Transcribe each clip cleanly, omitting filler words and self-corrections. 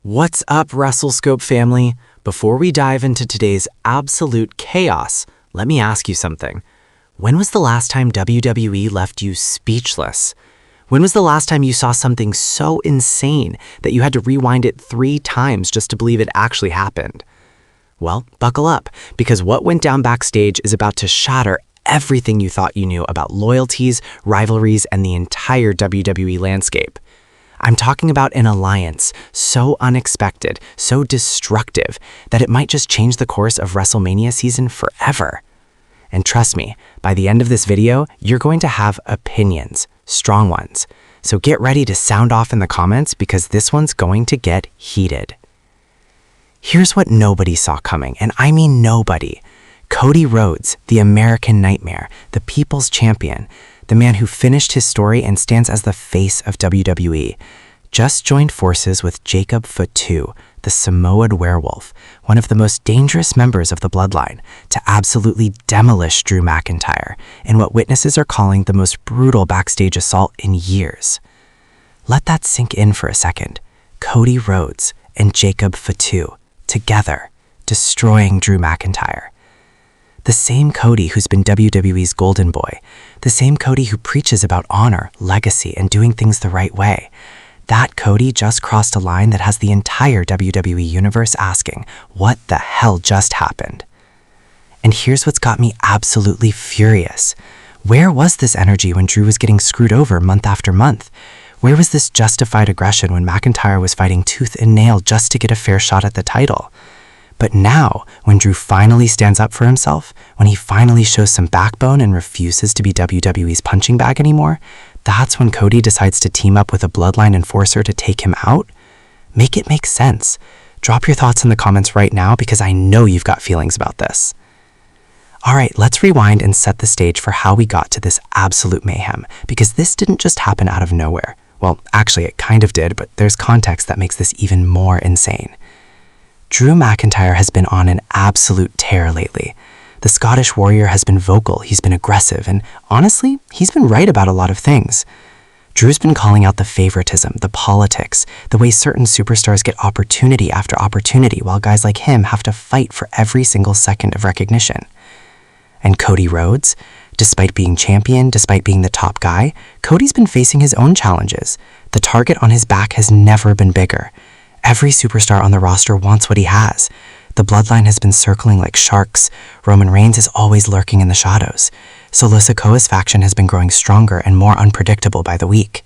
What's up, Wrestle Scope family? Before we dive into today's absolute chaos, let me ask you something. When was the last time WWE left you speechless? When was the last time you saw something so insane that you had to rewind it 3 times just to believe it actually happened? Well, buckle up, because what went down backstage is about to shatter everything you thought you knew about loyalties, rivalries, and the entire WWE landscape. I'm talking about an alliance so unexpected, so destructive, that it might just change the course of WrestleMania season forever. And trust me, by the end of this video, you're going to have opinions, strong ones. So get ready to sound off in the comments because this one's going to get heated. Here's what nobody saw coming, and I mean nobody. Cody Rhodes, the American Nightmare, the People's Champion, the man who finished his story and stands as the face of WWE, just joined forces with Jacob Fatu, the Samoan Werewolf, one of the most dangerous members of the Bloodline, to absolutely demolish Drew McIntyre in what witnesses are calling the most brutal backstage assault in years. Let that sink in for a second. Cody Rhodes and Jacob Fatu, together, destroying Drew McIntyre. The same Cody who's been WWE's golden boy, the same Cody who preaches about honor, legacy, and doing things the right way. That Cody just crossed a line that has the entire WWE universe asking, what the hell just happened? And here's what's got me absolutely furious. Where was this energy when Drew was getting screwed over month after month? Where was this justified aggression when McIntyre was fighting tooth and nail just to get a fair shot at the title? But now, when Drew finally stands up for himself, when he finally shows some backbone and refuses to be WWE's punching bag anymore, that's when Cody decides to team up with a Bloodline enforcer to take him out? Make it make sense. Drop your thoughts in the comments right now because I know you've got feelings about this. Alright, let's rewind and set the stage for how we got to this absolute mayhem, because this didn't just happen out of nowhere. Well, actually it kind of did, but there's context that makes this even more insane. Drew McIntyre has been on an absolute tear lately. The Scottish Warrior has been vocal, he's been aggressive, and honestly, he's been right about a lot of things. Drew's been calling out the favoritism, the politics, the way certain superstars get opportunity after opportunity while guys like him have to fight for every single second of recognition. And Cody Rhodes, despite being champion, despite being the top guy, Cody's been facing his own challenges. The target on his back has never been bigger. Every superstar on the roster wants what he has. The Bloodline has been circling like sharks. Roman Reigns is always lurking in the shadows. Solo Sikoa's faction has been growing stronger and more unpredictable by the week.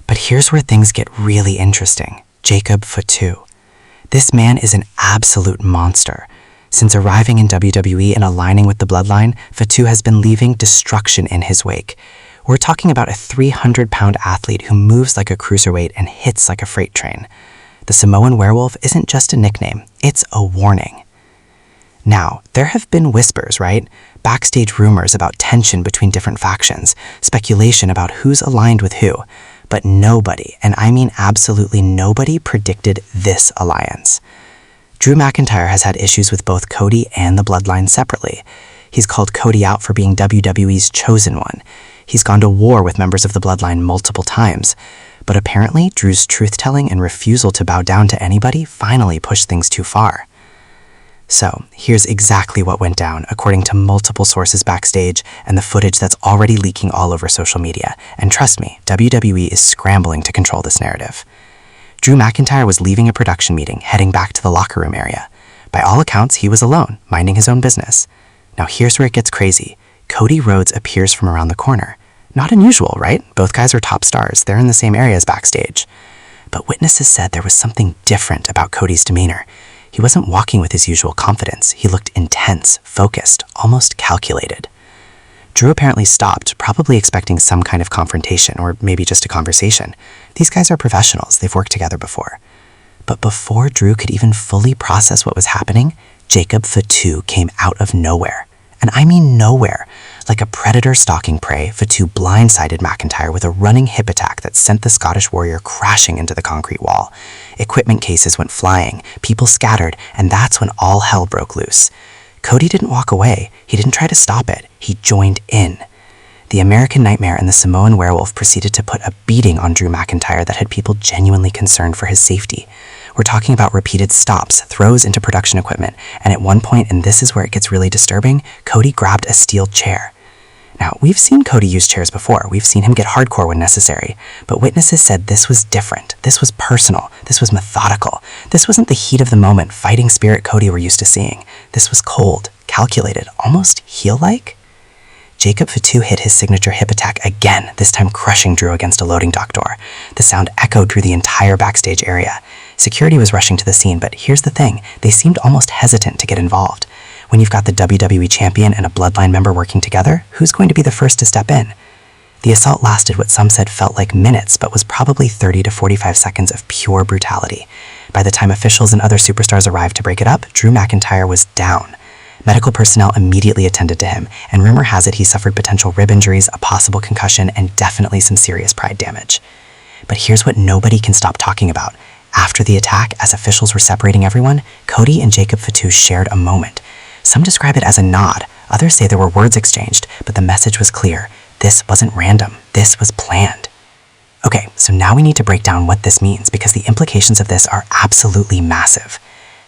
But here's where things get really interesting. Jacob Fatu. This man is an absolute monster. Since arriving in WWE and aligning with the Bloodline, Fatu has been leaving destruction in his wake. We're talking about a 300-pound athlete who moves like a cruiserweight and hits like a freight train. The Samoan Werewolf isn't just a nickname, it's a warning. Now, there have been whispers, right? Backstage rumors about tension between different factions, speculation about who's aligned with who. But nobody, and I mean absolutely nobody, predicted this alliance. Drew McIntyre has had issues with both Cody and the Bloodline separately. He's called Cody out for being WWE's chosen one. He's gone to war with members of the Bloodline multiple times. But apparently, Drew's truth-telling and refusal to bow down to anybody finally pushed things too far. So, here's exactly what went down, according to multiple sources backstage and the footage that's already leaking all over social media. And trust me, WWE is scrambling to control this narrative. Drew McIntyre was leaving a production meeting, heading back to the locker room area. By all accounts, he was alone, minding his own business. Now here's where it gets crazy. Cody Rhodes appears from around the corner. Not unusual, right? Both guys are top stars. They're in the same area as backstage. But witnesses said there was something different about Cody's demeanor. He wasn't walking with his usual confidence. He looked intense, focused, almost calculated. Drew apparently stopped, probably expecting some kind of confrontation, or maybe just a conversation. These guys are professionals. They've worked together before. But before Drew could even fully process what was happening, Jacob Fatu came out of nowhere. And I mean nowhere. Like a predator stalking prey, Fatu blindsided McIntyre with a running hip attack that sent the Scottish Warrior crashing into the concrete wall. Equipment cases went flying, people scattered, and that's when all hell broke loose. Cody didn't walk away. He didn't try to stop it. He joined in. The American Nightmare and the Samoan Werewolf proceeded to put a beating on Drew McIntyre that had people genuinely concerned for his safety. We're talking about repeated stops, throws into production equipment, and at one point, and this is where it gets really disturbing, Cody grabbed a steel chair. Now, we've seen Cody use chairs before. We've seen him get hardcore when necessary. But witnesses said this was different. This was personal. This was methodical. This wasn't the heat of the moment, fighting spirit Cody we're used to seeing. This was cold, calculated, almost heel-like. Jacob Fatu hit his signature hip attack again, this time crushing Drew against a loading dock door. The sound echoed through the entire backstage area. Security was rushing to the scene, but here's the thing. They seemed almost hesitant to get involved. When you've got the WWE champion and a Bloodline member working together, who's going to be the first to step in? The assault lasted what some said felt like minutes, but was probably 30 to 45 seconds of pure brutality. By the time officials and other superstars arrived to break it up, Drew McIntyre was down. Medical personnel immediately attended to him, and rumor has it he suffered potential rib injuries, a possible concussion, and definitely some serious pride damage. But here's what nobody can stop talking about. After the attack, as officials were separating everyone, Cody and Jacob Fatu shared a moment. Some describe it as a nod, others say there were words exchanged, but the message was clear. This wasn't random, this was planned. Okay, so now we need to break down what this means because the implications of this are absolutely massive.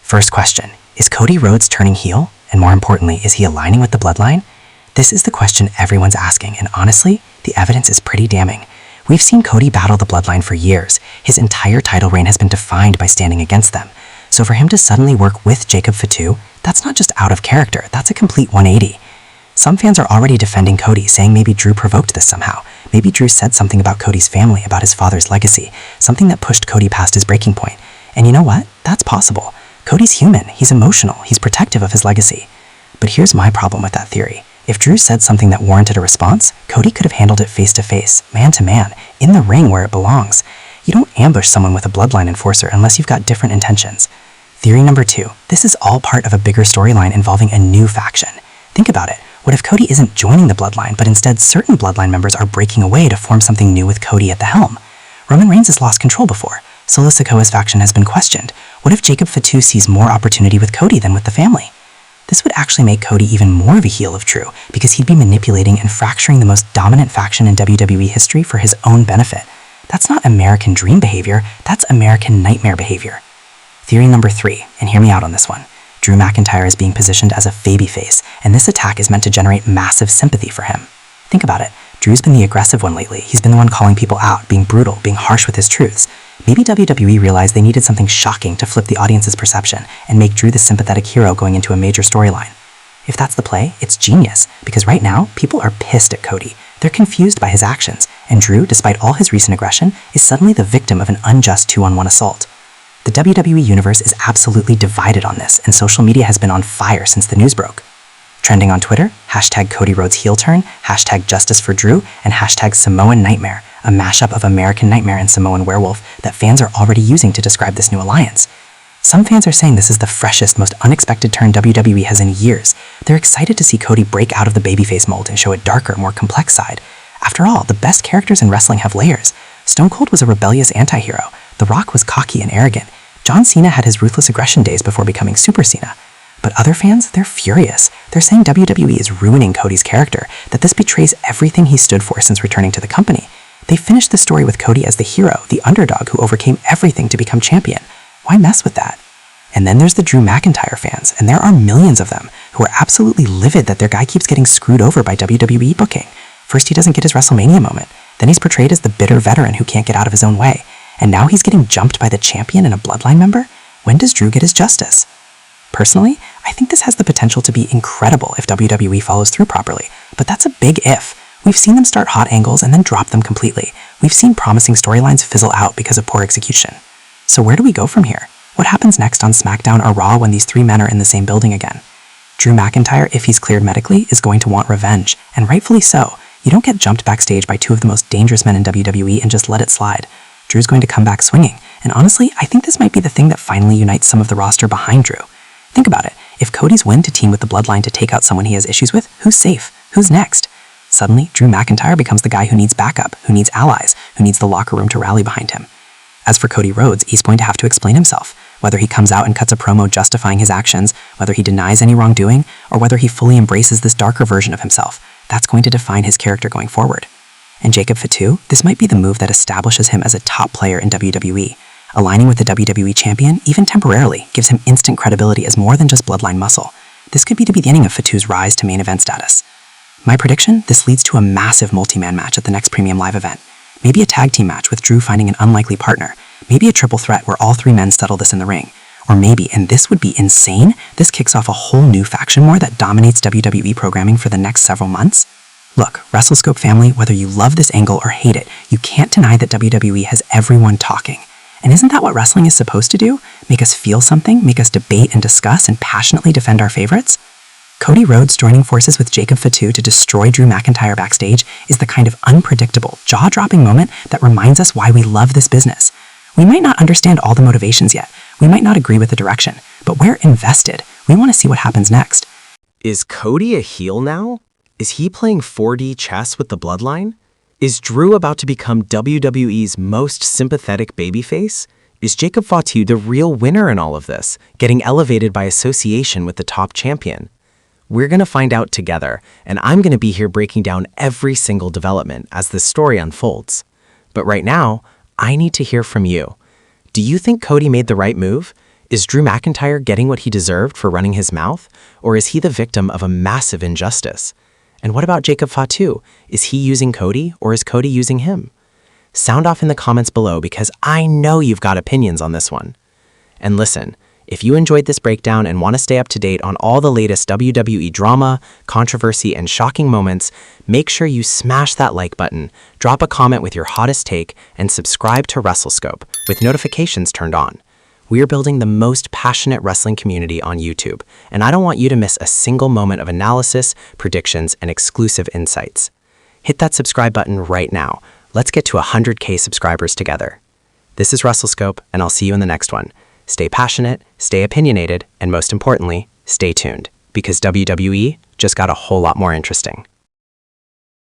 First question, is Cody Rhodes turning heel? And more importantly, is he aligning with the Bloodline? This is the question everyone's asking, and honestly, the evidence is pretty damning. We've seen Cody battle the Bloodline for years. His entire title reign has been defined by standing against them. So for him to suddenly work with Jacob Fatu, that's not just out of character, that's a complete 180. Some fans are already defending Cody, saying maybe Drew provoked this somehow. Maybe Drew said something about Cody's family, about his father's legacy, something that pushed Cody past his breaking point. And you know what? That's possible. Cody's human, he's emotional, he's protective of his legacy. But here's my problem with that theory. If Drew said something that warranted a response, Cody could have handled it face-to-face, man-to-man, in the ring where it belongs. You don't ambush someone with a Bloodline enforcer unless you've got different intentions. Theory number 2. This is all part of a bigger storyline involving a new faction. Think about it. What if Cody isn't joining the Bloodline, but instead certain Bloodline members are breaking away to form something new with Cody at the helm? Roman Reigns has lost control before. Solo Sikoa's faction has been questioned. What if Jacob Fatu sees more opportunity with Cody than with the family? This would actually make Cody even more of a heel of Drew, because he'd be manipulating and fracturing the most dominant faction in WWE history for his own benefit. That's not American dream behavior, that's American nightmare behavior. Theory number 3, and hear me out on this one. Drew McIntyre is being positioned as a babyface, and this attack is meant to generate massive sympathy for him. Think about it. Drew's been the aggressive one lately. He's been the one calling people out, being brutal, being harsh with his truths. Maybe WWE realized they needed something shocking to flip the audience's perception and make Drew the sympathetic hero going into a major storyline. If that's the play, it's genius, because right now, people are pissed at Cody. They're confused by his actions, and Drew, despite all his recent aggression, is suddenly the victim of an unjust 2-on-1 assault. The WWE universe is absolutely divided on this, and social media has been on fire since the news broke. Trending on Twitter, hashtag Cody Rhodes heel turn, hashtag Justice for Drew, and hashtag Samoan Nightmare, a mashup of American Nightmare and Samoan Werewolf that fans are already using to describe this new alliance. Some fans are saying this is the freshest, most unexpected turn WWE has in years. They're excited to see Cody break out of the babyface mold and show a darker, more complex side. After all, the best characters in wrestling have layers. Stone Cold was a rebellious anti-hero. The Rock was cocky and arrogant. John Cena had his ruthless aggression days before becoming Super Cena. But other fans, they're furious. They're saying WWE is ruining Cody's character, that this betrays everything he stood for since returning to the company. They finished the story with Cody as the hero, the underdog who overcame everything to become champion. Why mess with that? And then there's the Drew McIntyre fans, and there are millions of them, who are absolutely livid that their guy keeps getting screwed over by WWE booking. First he doesn't get his WrestleMania moment, then he's portrayed as the bitter veteran who can't get out of his own way, and now he's getting jumped by the champion and a Bloodline member? When does Drew get his justice? Personally, I think this has the potential to be incredible if WWE follows through properly, but that's a big if. We've seen them start hot angles and then drop them completely. We've seen promising storylines fizzle out because of poor execution. So where do we go from here? What happens next on SmackDown or Raw when these three men are in the same building again? Drew McIntyre, if he's cleared medically, is going to want revenge, and rightfully so. You don't get jumped backstage by two of the most dangerous men in WWE and just let it slide. Drew's going to come back swinging, and honestly, I think this might be the thing that finally unites some of the roster behind Drew. Think about it. If Cody's win to team with the Bloodline to take out someone he has issues with, who's safe? Who's next? Suddenly, Drew McIntyre becomes the guy who needs backup, who needs allies, who needs the locker room to rally behind him. As for Cody Rhodes, he's going to have to explain himself. Whether he comes out and cuts a promo justifying his actions, whether he denies any wrongdoing, or whether he fully embraces this darker version of himself, that's going to define his character going forward. And Jacob Fatu, this might be the move that establishes him as a top player in WWE. Aligning with the WWE champion, even temporarily, gives him instant credibility as more than just bloodline muscle. This could be the beginning of Fatu's rise to main event status. My prediction, this leads to a massive multi-man match at the next Premium Live event. Maybe a tag team match with Drew finding an unlikely partner. Maybe a triple threat where all three men settle this in the ring. Or maybe, and this would be insane, this kicks off a whole new faction war that dominates WWE programming for the next several months. Look, Wrestle Scope family, whether you love this angle or hate it, you can't deny that WWE has everyone talking. And isn't that what wrestling is supposed to do? Make us feel something, make us debate and discuss and passionately defend our favorites? Cody Rhodes joining forces with Jacob Fatu to destroy Drew McIntyre backstage is the kind of unpredictable, jaw-dropping moment that reminds us why we love this business. We might not understand all the motivations yet, we might not agree with the direction, but we're invested. We want to see what happens next. Is Cody a heel now? Is he playing 4D chess with the Bloodline? Is Drew about to become WWE's most sympathetic babyface? Is Jacob Fatu the real winner in all of this, getting elevated by association with the top champion? We're going to find out together, and I'm going to be here breaking down every single development as this story unfolds. But right now, I need to hear from you. Do you think Cody made the right move? Is Drew McIntyre getting what he deserved for running his mouth? Or is he the victim of a massive injustice? And what about Jacob Fatu? Is he using Cody, or is Cody using him? Sound off in the comments below because I know you've got opinions on this one. And listen, if you enjoyed this breakdown and want to stay up to date on all the latest WWE drama, controversy, and shocking moments, make sure you smash that like button, drop a comment with your hottest take, and subscribe to Wrestle Scope with notifications turned on. We are building the most passionate wrestling community on YouTube, and I don't want you to miss a single moment of analysis, predictions, and exclusive insights. Hit that subscribe button right now. Let's get to 100K subscribers together. This is Wrestle Scope, and I'll see you in the next one. Stay passionate, stay opinionated, and most importantly, stay tuned, because WWE just got a whole lot more interesting.